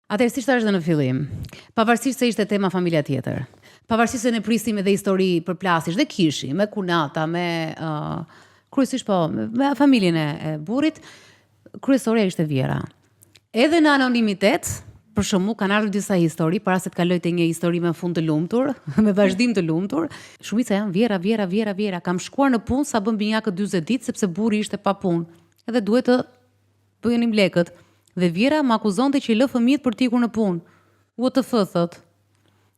Atëherë si thash edhe në fillim, pavarësisht se ishte tema familja tjetër, pavarësisht se ne prisim edhe histori përplasish dhe kishim, me kunata, me kryesisht po, me familjen e burrit, kryesorja ishte Vjera. Edhe në anonimitet, për shembull, kanë ardhur disa histori para se të kaloj te një histori me fund të lumtur, me vazhdim të lumtur. Shumica janë Vjera. Kam shkuar në punë sa bën binjakët 40 ditë sepse burri ishte pa punë. Edhe duhet të bënim lekët. Dhe Vjera më akuzonte që i lë fëmijët për të ikur në punë. WTF thot.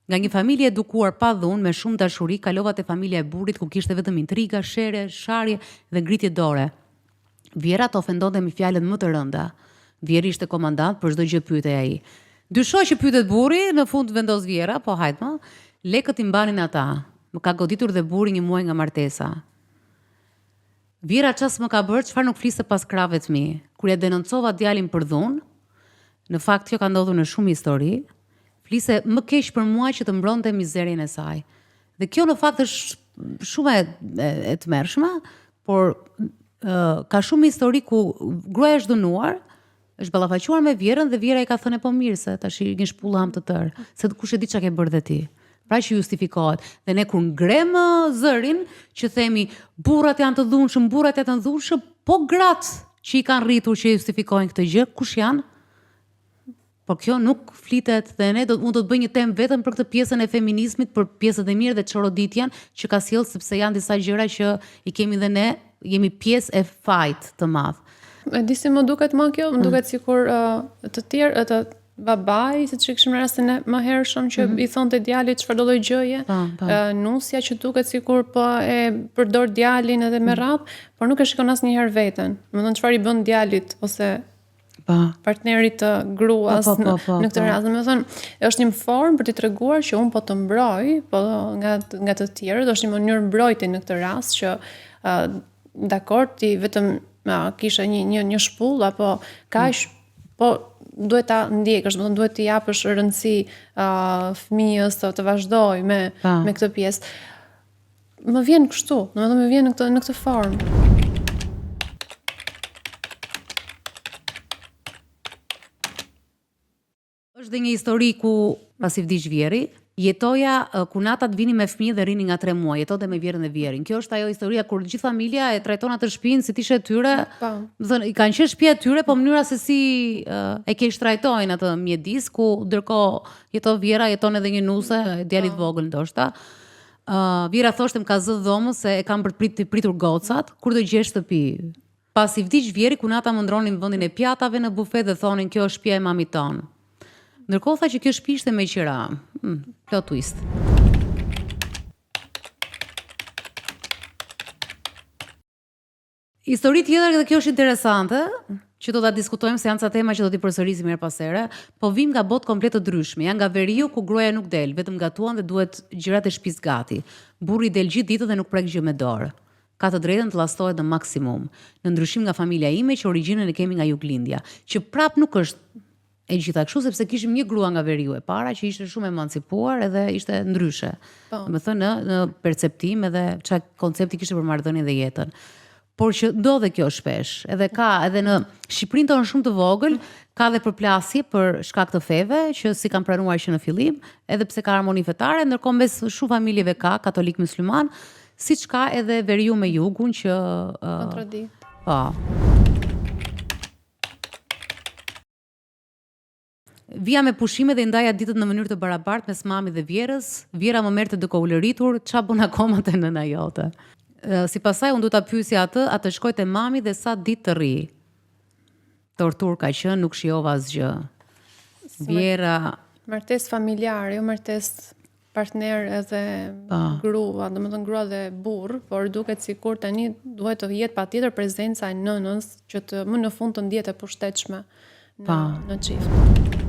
Nga një familje edukuar pa dhunë, me shumë dashuri, kalova te familja e burrit ku kishte vetëm intriga, shere, sharje dhe ngritje dore. Vjera të ofendonte me fjalët më të rënda. Vjeri ishte komandant për çdo gjë pyetej ai. Dyshoj që pyetet burri, në fund vendos Vjera, po hajt më, lekët i mbanin ata. Më ka goditur dhe burri 1 muaj nga martesa. Vjera ças më ka bërë, çfarë nuk fliste pas krave të mi. Kur e denoncova djalin për dhunë, në fakt kjo ka ndodhur në shumë histori, fliste më keq për mua që të mbronte mizerin e saj. Dhe kjo në fakt është shumë e tmerrshme, por ka shumë histori ku gruaja është dënuar, është ballafaquar me Vjerën dhe Vjera i ka thënë po mirë se tash një shpull ham të tërë, se kush e di çka ke bërë dhe ti. Pra që justifikohet. Dhe ne kur ngrem zërin që themi burrat janë të dhunshëm, burrat janë të dhunshëm, po gratë që i kanë rritur që justifikojnë këtë gjë, kush janë? Por kjo nuk flitet dhe ne unë do të bëj një temë vetëm për këtë pjesën e feminizmit, për pjesët e mirë dhe çoroditjen që ka sjell sepse janë disa gjëra që i kemi dhe ne, jemi pjesë e fajt të madh. E di si më duket më kjo, më duket sikur të tjerë të babai, siç e kishim rastin e më hershëm që i thonte djalit çfarë do lloj gjëje, nusja që duket sikur po e përdor djalin edhe me radh, por nuk e shikon asnjëherë veten. Domethënë çfarë i bën djalit ose partnerit të gruas në këtë rast. Domethënë është një formë për t'i treguar që un po të mbroj, po nga të tjerët, është një mënyrë mbrojtje në këtë rast që dakord ti vetëm kisha një shpull apo kaq, po duhet ta ndjekësh, domethënë duhet t'i japësh rëndësi fëmijës të vazhdoj me këtë pjesë. Më vjen kështu, domethënë më vjen në këtë formë. Është dhe një histori ku pasi vdiq Vjeri, jetoja kunatat vinin me fëmijë dhe rinin nga 3 muaj, jetonte me Vjerën dhe Vjerin. Kjo është ajo historia kur gjithë familja e trajton atë shtëpinë si t'ishte e tyre. Do thënë i kanë qenë shtëpia e tyre, po mënyra se si e keq trajtojnë atë mjedis, ku ndërkohë jeton Vjera, jeton edhe një nuse, djalit vogël ndoshta. Vjera thoshte më ka zë dhomës se e kam për të pritur gocat, kur do gjesh shtëpi. Pasi vdiq Vjeri, kunata më ndronin vendin e pjatave në bufet dhe thonin kjo është shtëpia e mamit ton. Ndërkohë tha që kjo shtëpi ishte me qira. Plot twist. Histori tjetër dhe kjo është interesante, që do ta diskutojmë se janë ca tema që do t'i përsërisim her pas here, po vim nga botë komplet të ndryshme. Janë nga veriu ku gruaja nuk del, vetëm gatuan dhe duhet gjërat e shtëpisë gati. Burri del gjithë ditën dhe nuk prek gjë me dorë. Ka të drejtën të llastohet në maksimum. Në ndryshim nga familja ime që origjinën e kemi nga Juglindja, që prap nuk është e gjitha kështu, sepse kishim një grua nga veriu e para që ishte shumë emancipuar edhe ishte ndryshe. Domethënë në perceptim edhe çfarë koncepti kishte për marrëdhënien dhe jetën. Por që ndodhe kjo shpesh, edhe në Shqipërinë tonë shumë të vogël, ka dhe përplasje për shkak të feve që si kanë pranuar që në fillim, edhe pse ka harmoni fetare, ndërkohë mes shumë familjeve ka katolik musliman, siç ka edhe veriu me jugun që kontradikt. Po. Vija me pushime dhe ndaja ditët në mënyrë të barabartë mes mamit dhe Vjerës. Vjera më merrte duke u lëritur, ç'a bën akoma te nëna jote. Si pasaj unë du ta pyesja atë shkoj te mami dhe sa ditë të rri. Tortur ka qenë, nuk shijova asgjë. Vjera martesë familjare, jo martesë partner edhe grua, domethënë grua dhe burr, por duket sikur tani duhet të jetë patjetër prezenca e nënës që të më në fund të ndihet e pushtetshme në çift.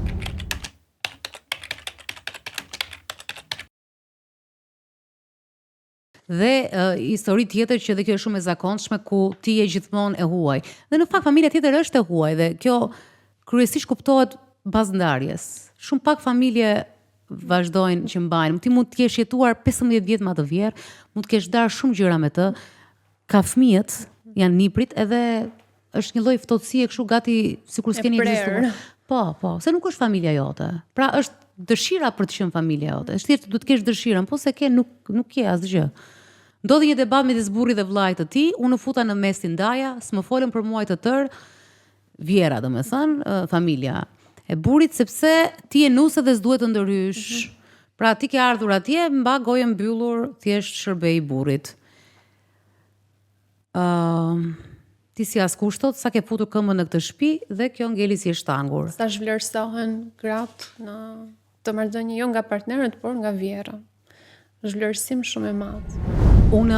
Dhe histori tjetër që dhe kjo është shumë e zakonshme ku ti je gjithmonë e huaj. Dhe në fakt familja tjetër është e huaj dhe kjo kryesisht kuptohet pas ndarjes. Shumë pak familje vazhdojnë që mbajnë. Ti mund të kesh jetuar 15 vjet me atë vjerë, mund të kesh darë shumë gjëra me të. Ka fëmijët, janë niprit edhe është një lloj ftohtësie kështu gati sikur s'keni ekzistuar. Po, se nuk është familja jote. Pra është dëshira për të qenë familja jote. Është thjesht duhet të kesh dëshirën, po se ke nuk ke asgjë. Ndodhi një debat midis burrit dhe vllait të tij, unë futa në mes i ndaja, s'më folën për muaj të tërë, vjera domethënë, familja e burrit, sepse ti je nuse dhe s'duhet të ndërhysh. Pra ti ke ardhur atje, mba gojën mbyllur, thjesht shërbej i burrit. Ti si askush thot, sa ke futur këmbën në këtë shtëpi dhe kjo ngeli si e shtangur. Sa zhvlerësohen gratë në të marrëdhënie jo nga partnerët, por nga vjera. Zhvlerësim shumë i madh. Unë